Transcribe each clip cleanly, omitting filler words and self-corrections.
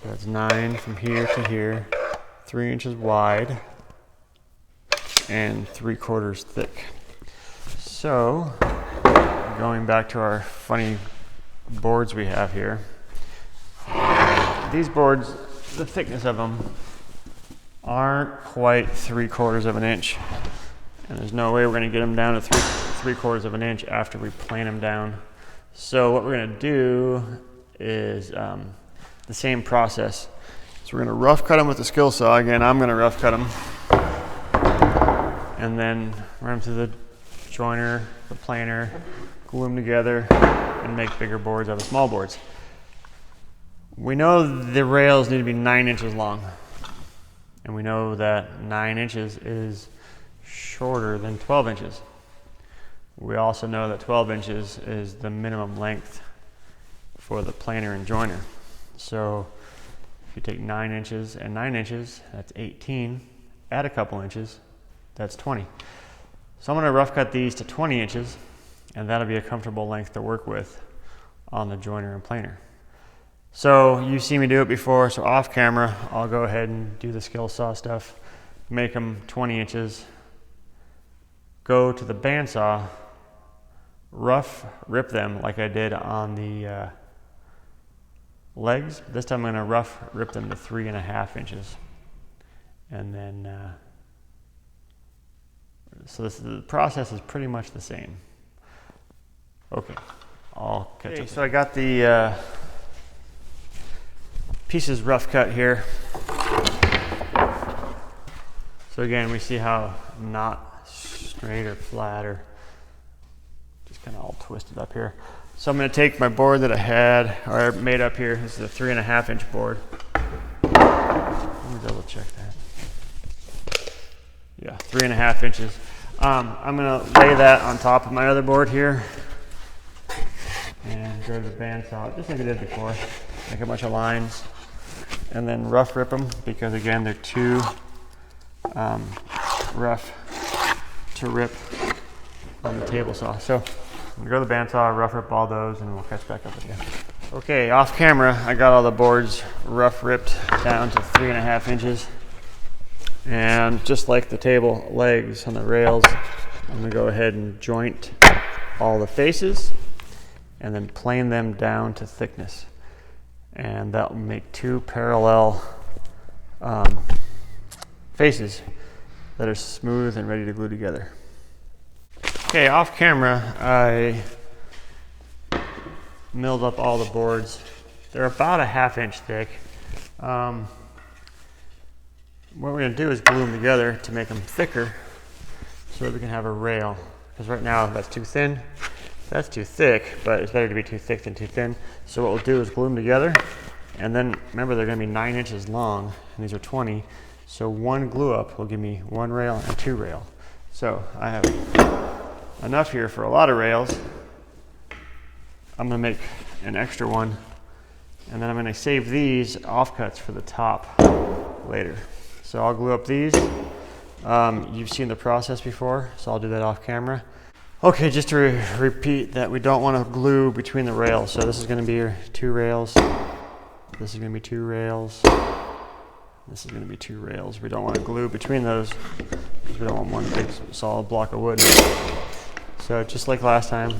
So that's 9 from here to here, 3 inches wide, and 3/4 thick. So, going back to our funny boards we have here, these boards, the thickness of them aren't quite 3/4 of an inch, and there's no way we're going to get them down to 3/4 of an inch after we plane them down. So what we're going to do is the same process. So we're going to rough cut them with the skill saw. Again, I'm going to rough cut them, and then run them through the joiner, the planer, glue them together, and make bigger boards out of small boards. We know the rails need to be 9 inches long, and we know that 9 inches is shorter than 12 inches. We also know that 12 inches is the minimum length for the planer and joiner. So if you take 9 inches and 9 inches, that's 18. Add a couple inches, that's 20. So I'm going to rough cut these to 20 inches, and that'll be a comfortable length to work with on the joiner and planer. So you've seen me do it before, so off camera, I'll go ahead and do the skill saw stuff, make them 20 inches, go to the bandsaw, rough rip them like I did on the legs. This time I'm going to rough rip them to 3.5 inches. And then, so the process is pretty much the same. Okay, I'll catch up. So I got the pieces rough cut here. So again, we see how not straight or flat or just kind of all twisted up here. So I'm going to take my board that I had or made up here. This is a 3.5 inch board. Let me double check that. Yeah, 3.5 inches. I'm going to lay that on top of my other board here and go to the bandsaw just like I did before. Make a bunch of lines and then rough rip them because again they're too rough to rip on the table saw. So I'm gonna go to the bandsaw, rough rip all those, and we'll catch back up with you. Okay, off camera, I got all the boards rough ripped down to 3.5 inches. And just like the table legs on the rails, I'm gonna go ahead and joint all the faces and then plane them down to thickness. And that will make 2 parallel faces that are smooth and ready to glue together. Okay, off camera, I milled up all the boards. They're about 1/2 inch thick. What we're going to do is glue them together to make them thicker so that we can have a rail. Because right now that's too thin, that's too thick, but it's better to be too thick than too thin. So what we'll do is glue them together, and then remember they're going to be 9 inches long, and these are 20. So one glue up will give me 1 rail and 2 rail. So I have enough here for a lot of rails. I'm going to make an extra one, and then I'm going to save these offcuts for the top later. So I'll glue up these. You've seen the process before, so I'll do that off camera. Okay, just to repeat that we don't want to glue between the rails. So this is going to be 2 rails. This is going to be 2 rails. This is going to be 2 rails. We don't want to glue between those because we don't want one big solid block of wood. So just like last time,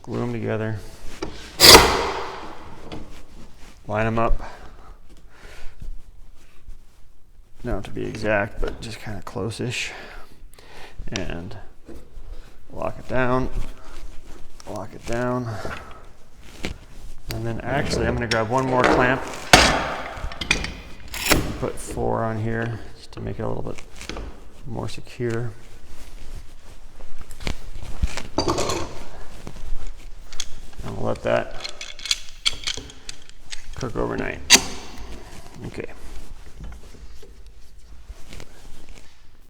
glue them together, line them up. Not to be exact, but just kind of close-ish. And lock it down, and then actually I'm going to grab one more clamp, put 4 on here just to make it a little bit more secure. And we'll let that cook overnight. Okay.